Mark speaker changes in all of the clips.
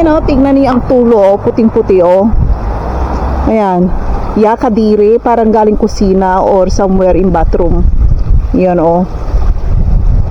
Speaker 1: Ayan o, tignan niyo ang tulo o, puting-puti o. Ayan. Yakadiri, parang galing kusina or somewhere in bathroom. Yan o.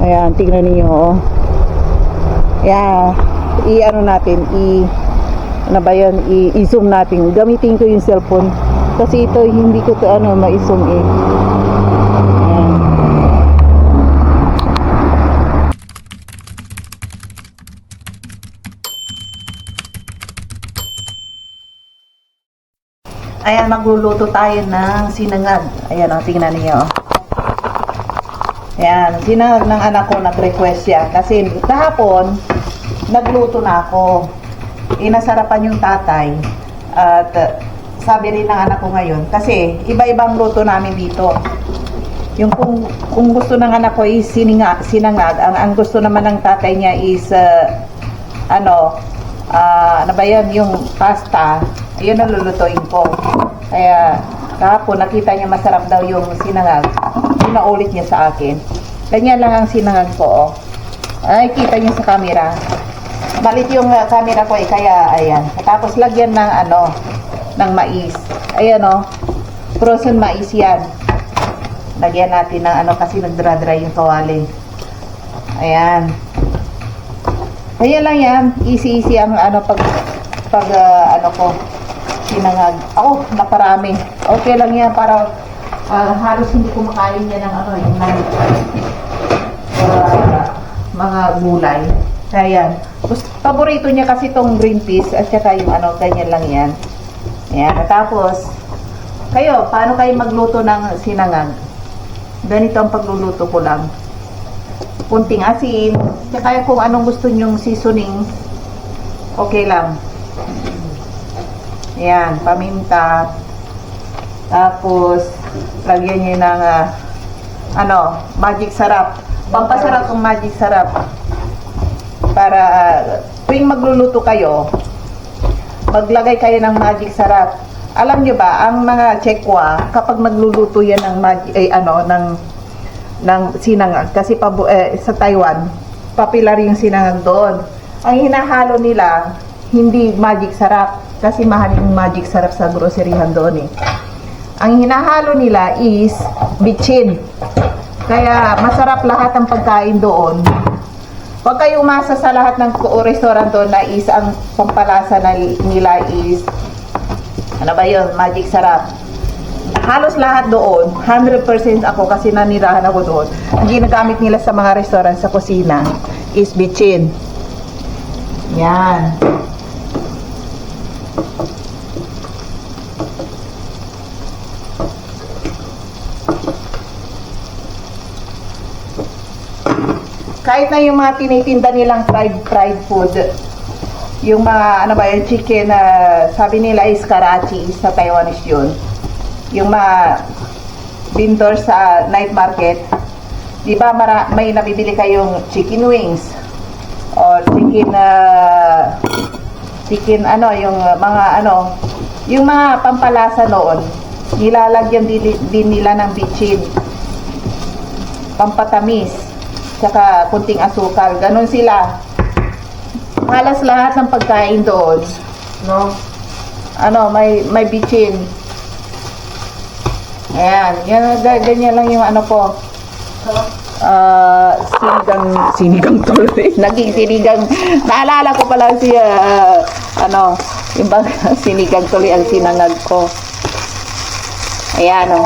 Speaker 1: Ayan, tignan niyo o. Ayan. I-ano natin, ano ba yan, i-zoom natin. Gamitin ko yung cellphone. Kasi ito, hindi ko to ma-zoom eh. Ayan. Ayan, magluluto tayo ng sinangag. Ayan o, tingnan niyo. Ayan, sinangag ng anak ko, nag-request siya. Kasi kahapon, nagluto na ako. Inasarapan yung tatay. At sabi rin ng anak ko ngayon. Kasi iba-ibang luto namin dito. Yung kung gusto ng anak ko is sinangag. Ang gusto naman ng tatay niya is, ano ba yan, yung pasta. Yun ang lulutuin ko. Kaya kahapon nakita niya masarap daw yung sinangag. Pinaulit niya sa akin. Ganyan lang ang sinangag ko. Ay, kita niyo sa camera. Malit yung camera ko eh, kaya ayan. Tapos lagyan ng ng mais. Ayan frozen mais yan. Lagyan natin ng kasi nagdra-dry yung kawali. Ayan. Ayan lang yan. Easy ang pag ko sinangag. Naparami. Okay lang yan para halos hindi kumakain niya ng yung mga gulay. Kaya yan. Paborito niya kasi tong green peas at saka yung ganyan lang yan. Ayan. Tapos, kayo, paano kayo magluto ng sinangag? Ganito ang pagluluto ko lang. Kunting asin. Saka kung anong gusto nyong seasoning, okay lang. Ayan, paminta. Tapos, lagyan nyo ng magic sarap. Pampasarap ng magic sarap. Para tuwing magluluto kayo, maglagay kayo ng magic sarap. Alam nyo ba, ang mga Chekwa, kapag magluluto yan ng ng sinangag, kasi sa Taiwan, popular yung sinangag doon. Ang hinahalo nila, hindi magic sarap, kasi mahal yung magic sarap sa groceryhan doon eh. Ang hinahalo nila is bitchin. Kaya masarap lahat ng pagkain doon. Huwag kayo umasa sa lahat ng restaurant doon na is ang pampalasa nila is magic sarap. Halos lahat doon, 100% ako kasi nanirahan ako doon. Ang ginagamit nila sa mga restaurant sa kusina is bitchin. Yan. Kahit na yung mga tinitinda nilang fried food, yung mga yung chicken na sabi nila is karachi, sa Taiwanese yun. Yung mga vendor sa night market, di ba may nabibili kayong chicken wings or chicken yung mga yung mga pampalasa noon, nilalagyan din nila ng bitchin, pampatamis, tsaka kunting asukal. Ganon sila. Halos lahat ng pagkain doon, may bitchin. Ayan, ganyan lang yung ko. Sinigang tuloy. Naging sinigang. Naalala ko pala siya, yung bang sinigang tuloy ang sinangag ko. Ayan,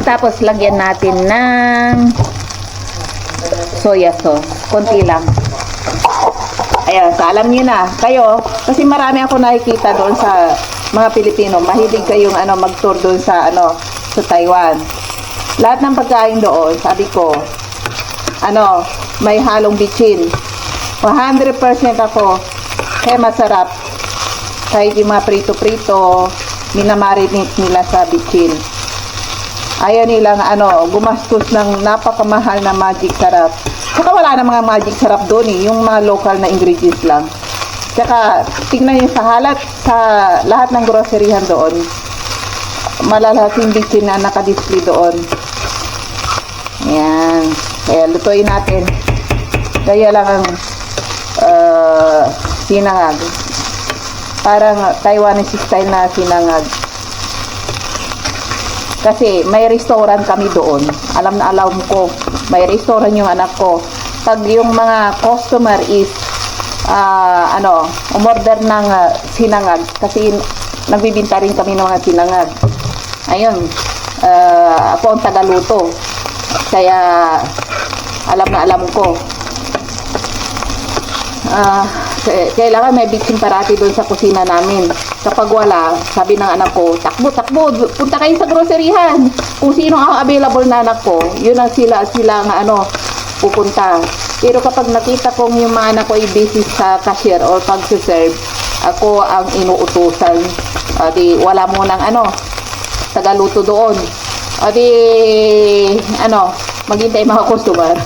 Speaker 1: Tapos, lagyan natin ng soya sauce. Konti lang. Ayan, alam niyo na. Kayo, kasi marami ako nakikita doon sa mga Pilipino. Mahilig kayong mag-tour doon sa sa Taiwan. Lahat ng pagkain doon, sabi ko, may halong bitchin. 100% ako. Kaya masarap. Kahit yung mga prito-prito, minamarinate nila sa bitchin. Ayaw nilang gumastos ng napakamahal na magic sarap. Saka wala na mga magic sarap doon eh. Yung mga local na ingredients lang. Saka tingnan nyo sa lahat ng groceryhan doon. Malalaking bitchin na nakadisplay doon. Ayan. Kaya lutuin natin. Kaya lang ang Sinangag. Parang Taiwanese style na sinangag. Kasi may restaurant kami doon. Alam na alam ko. May restaurant yung anak ko. Pag yung mga customer is umorder ng sinangag. Kasi nagbibinta rin kami ng mga sinangag. Ayun. Ako ang tagaluto. Kaya alam na alam ko. Kailangan may bitching parati doon sa kusina namin. Kapag wala, sabi ng anak ko, takbo, punta kayo sa groceryhan. Kung sino ang available na anak ko, yun ang sila nga pupunta. Pero kapag nakita kong yung mga anak ko ay busy sa cashier or pag-serve, ako ang inuutusan. Di wala mo ng tagaluto doon. Maghintay mga customer.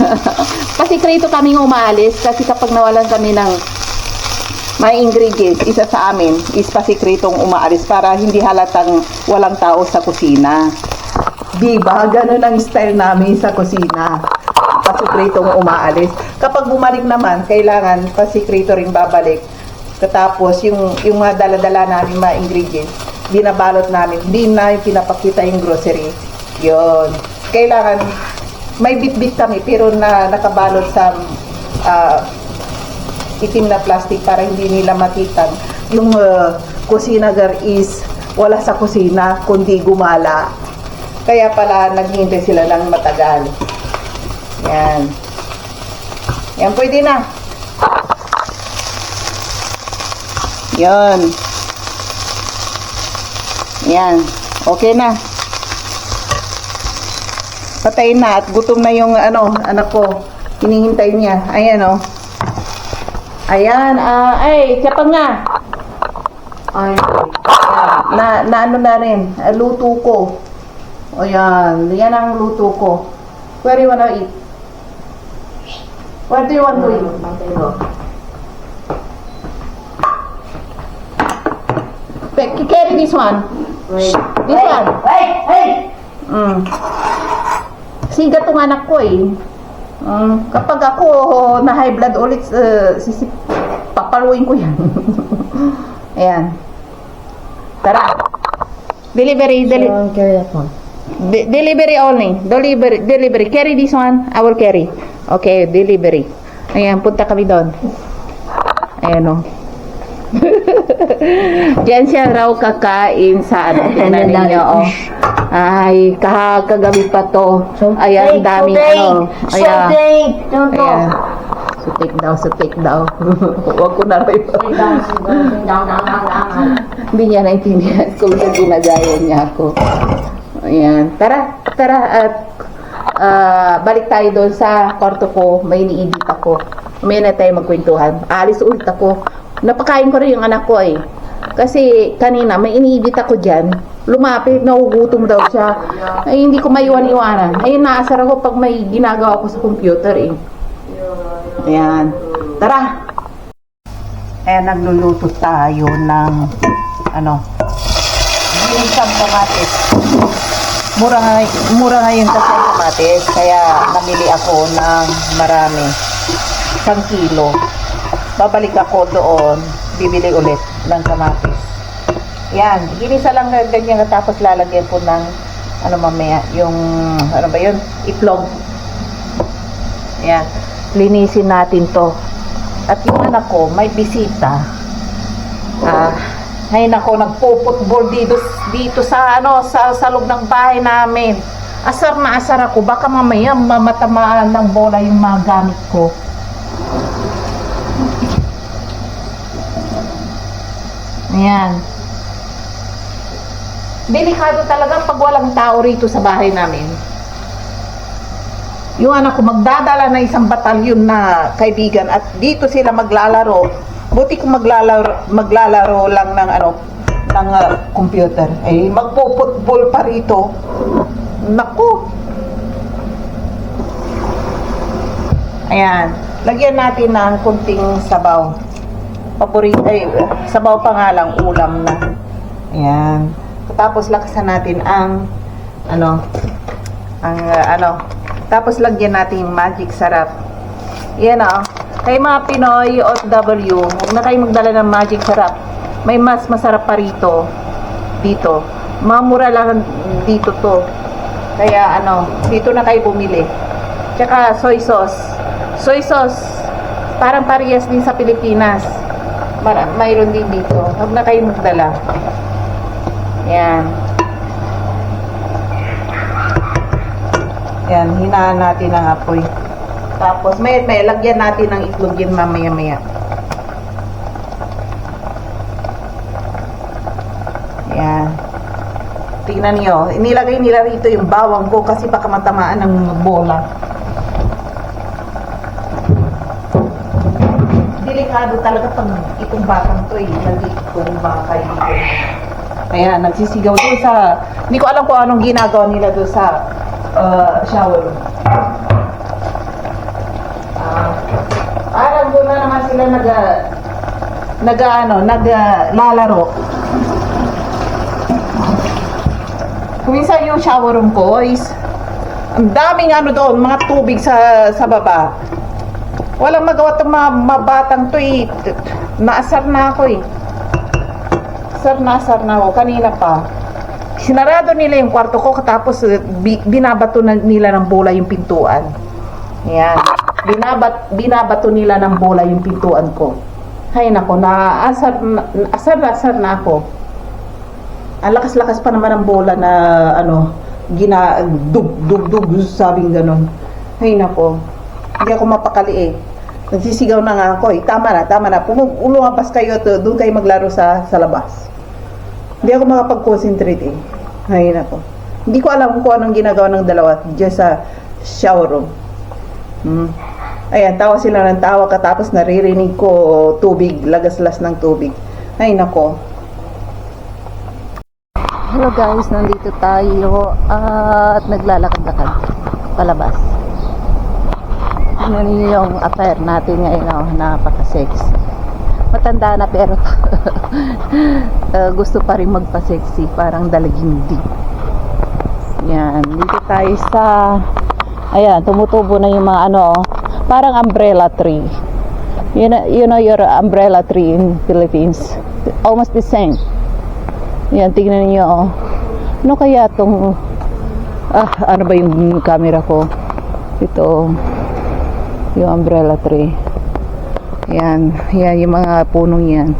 Speaker 1: Pasikreto kaming umaalis kasi kapag nawalan kami ng may ingredients, isa sa amin is pasikretong umaalis para hindi halatang walang tao sa kusina. Diba? Ganun ang style namin sa kusina. Pasikretong umaalis. Kapag bumalik naman, kailangan pasikreto ring babalik. Katapos, yung mga dala-dala namin mga ingredients, binabalot namin. Hindi na yung pinapakita yung grocery. Yun. Kailangan, may bit-bit kami pero nakabalot sa itim na plastic para hindi nila makita. Yung kusinagar is wala sa kusina kundi gumala. Kaya pala naghihintay sila ng matagal. Yan. Yan, pwede na. Yan. Yan. Okay na. Patayin na at gutom na yung anak ko. Hinihintay niya. Ayan Ayan, tsapang nga. Ay, na rin. Luto ko. Ayan, yan ang luto ko. Where do you wanna eat? Where do you want to eat? Carry this one. This one. Wait. Siga tong anak ko kapag ako na high blood ulit, papaluin ko yan. Ayan. Tara. Delivery.
Speaker 2: Carry that one.
Speaker 1: Delivery only. Delivery. Carry this one. I will carry. Okay, delivery. Ayan, punta kami doon. Ayan Diyan siya raw kakain sa tingnan ninyo Ay, kagabi pa to. Ayan, dami Ayan. Ayan. Sutik daw. Huwag ko na rin. Hindi niya naintindihan kung ginagaya niya ako. Ayan. Tara. At balik tayo doon sa kwarto ko. May iniidit ako. May na tayo magkwentuhan. Alis ulit ako. Napakain ko rin yung anak ko Kasi kanina may iniidit ako dyan. Lumapit, naugutom daw siya. Ay, hindi ko maiwan-iwanan. Ay, naasar ako pag may ginagawa ko sa computer Ayan. Tara! Ayan, nagluluto tayo ng ginisang kamatis. Mura ngayon kasi ang kamatis. Kaya namili ako ng marami. 1 kilo. Babalik ako doon, bibili ulit ng kamatis. Yan, ginisa lang ganyan tapos lalagyan po ng mamaya, yung itlog. Yan, linisin natin to. At yung anak ko, may bisita. Ngayon ako nagpuputbol dito sa sa loob ng bahay namin. Asar na asar ako, baka mamaya mamatamaan ng bola yung mga gamit ko. Ayan. Delikado talaga pag walang tao rito sa bahay namin. Yung anak ko magdadala na isang batalyon na kaibigan at dito sila maglalaro. Buti kung maglalaro lang ng computer. Magpo-football pa rito. Naku. Ayan. Lagyan natin ng kunting sabaw. Sabaw pa nga lang, ulam na. Ayan. Tapos lakasan natin ang tapos lagyan natin yung magic sarap. Yan Kay mga Pinoy OFW, huwag na kayo magdala ng magic sarap. May mas masarap pa rito. Dito. Mamura lang dito to. Kaya dito na kayo bumili. Tsaka soy sauce. Soy sauce, parang parehas din sa Pilipinas. Mayroon din dito. Huwag na kayo magdala. Yan. Yan, hinaan natin ang apoy. Tapos, may lagyan natin ng itlog yan mamaya-maya. Yan. Tingnan niyo, inilagay nila rito yung bawang ko kasi baka matamaan ng bola. Delikado talaga pag itong batang to nandito yung baka dito. Kaya nagsisigaw doon sa, hindi ko alam kung anong ginagawa nila doon sa shower room. Parang doon na naman sila naglalaro. Kung minsan yung shower room ko is ang daming doon, mga tubig sa baba. Walang magawa itong mabatang to naasar na ako Asar na ako kanina pa. Sinarado nila yung kwarto ko tapos binabato nila ng bola yung pintuan. Ayan. Binabato nila ng bola yung pintuan ko. Hay nako, asar na ako. Ang lakas-lakas pa naman ng bola na dug sabing ganon. Hay nako. Hindi ako mapakali Nagsisigaw na nga ako Tama na. Lumabas kayo doon kayo maglaro sa labas. Hindi ako makapag-concentrate Hay nako. Hindi ko alam kung anong ginagawa ng dalawa diyan sa shower room. Ayan, tawa sila ng tawa katapos naririnig ko tubig, lagaslas ng tubig. Hay nako. Hello guys, nandito tayo at naglalakad-lakad palabas. Tingnan niyo yung affair natin ngayon, napaka-sexy. Matanda na pero gusto pa rin magpa-sexy, parang dalagindi. Yan, dito tayo sa ayan, tumutubo na yung mga parang umbrella tree. You know your umbrella tree in Philippines. Almost the same. Yan, tingnan niyo Ano kaya tong ano ba yung camera ko? Ito yung umbrella tree. Yan yung mga punong yan.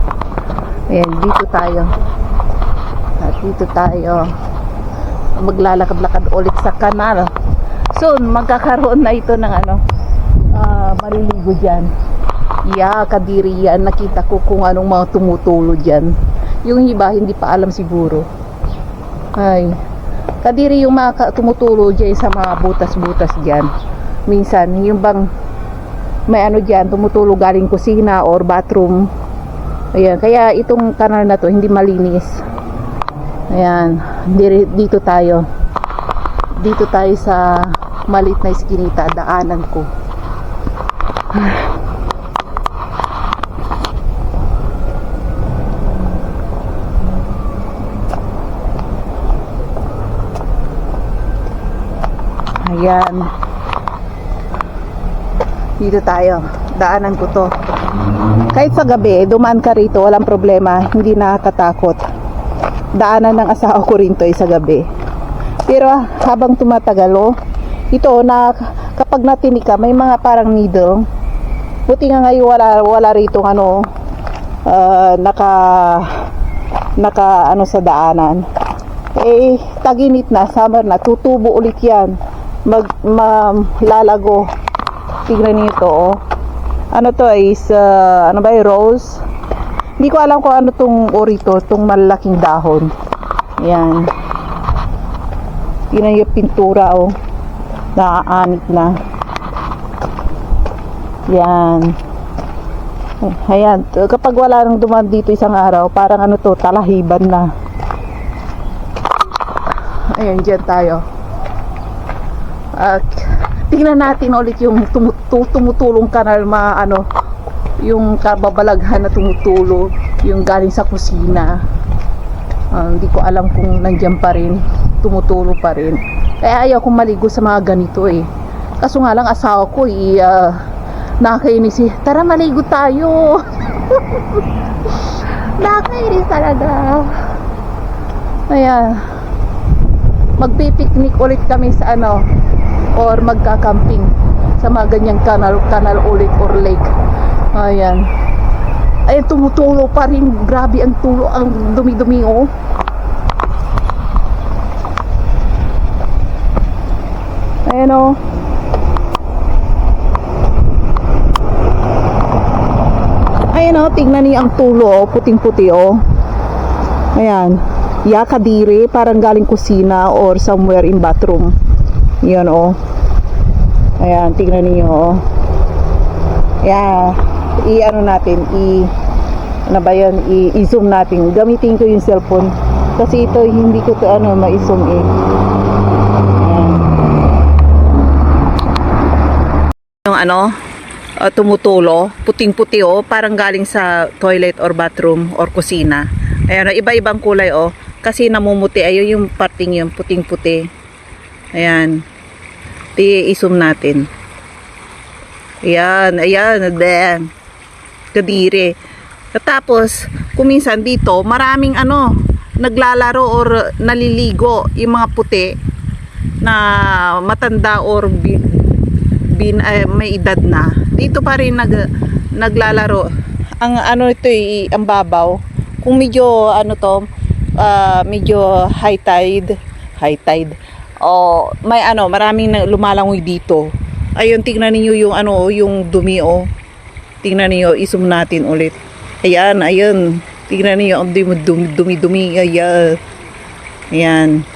Speaker 1: Ayan, dito tayo. At dito tayo maglalakad-lakad ulit sa kanal. Soon, magkakaroon na ito ng maliligo dyan. Kadiri yan. Nakita ko kung anong mga tumutulo dyan. Yung iba, hindi pa alam siguro. Ay, kadiri yung mga tumutulo dyan sa mga butas-butas dyan. Minsan, yung bang may dyan, tumutulo galing kusina or bathroom. Ayan, kaya itong kanal na to hindi malinis. Ayan, dito tayo sa maliit na iskinita, daanan ko. Ayan, dito tayo, daanan ko to. Kahit sa gabi, dumaan ka rito, walang problema, hindi nakakatakot. Daanan ng asawa ko rin to sa gabi. Pero habang tumatagal, ito na kapag natinig ka, may mga parang needle. Buti nga ngayon wala rito naka sa daanan. Taginit na, summer na, tutubo ulit yan. Lalago. Tignan niyo ito, Ano to is, rose? Hindi ko alam kung ano tong orito, tong malaking dahon. Yan. Tignan niyo yung pintura, Naaanit na. Yan. Ayan. Kapag wala nang dumaan dito isang araw, parang talahiban na. Ayan, dyan tayo. At tingnan natin ulit yung tumutulong kanal, yung kababalaghan na tumutulo, yung galing sa kusina. Hindi ko alam kung nandiyan pa rin, tumutulo pa rin. Kaya ayaw kong maligo sa mga ganito Kaso nga lang asawa ko
Speaker 2: Nakakainis eh. Tara, maligo tayo. Nakakainis talaga. Ayan. Magpipiknik ulit kami sa ano, or magka-camping sa mga ganyang kanal ulit or lake. Ayan. Ay, tumutulo pa rin. Grabe ang tulo. Ang dumi-dumi, oh. Ayan, oh. Ayan, oh. Tingnan niyo ang tulo, oh. Puting-puti, oh. Ayan. Yakadiri. Parang galing kusina or somewhere in bathroom. Yan, oh. Ayan. Tingnan niyo, oh. Ayan. I-ano natin, ano ba yan, i-zoom natin. Gamitin ko yung cellphone kasi ito hindi ko to ano ma-zoom eh. Ayan. Yung ano, tumutulo, puting-puti, oh, parang galing sa toilet or bathroom or kusina. Ayan, iba-ibang kulay, oh, kasi namumuti. Ayun yung parting yung puting-puti. Ayan. I-zoom natin. Ayan, ayan, Kadiri. Tapos, kuminsan dito, maraming ano, naglalaro or naliligo yung mga puti na matanda or may edad na. Dito pa rin naglalaro. Ang ano ito ang babaw. Kung medyo ano to, medyo high tide. O may ano, maraming lumalangoy dito. Ayun, tingnan niyo yung ano, yung dumi, oh. Tingnan niyo, i-zoom natin ulit. Ayan, ayun. Tingnan niyo ang dumi-dumi. Ayan. Ayan.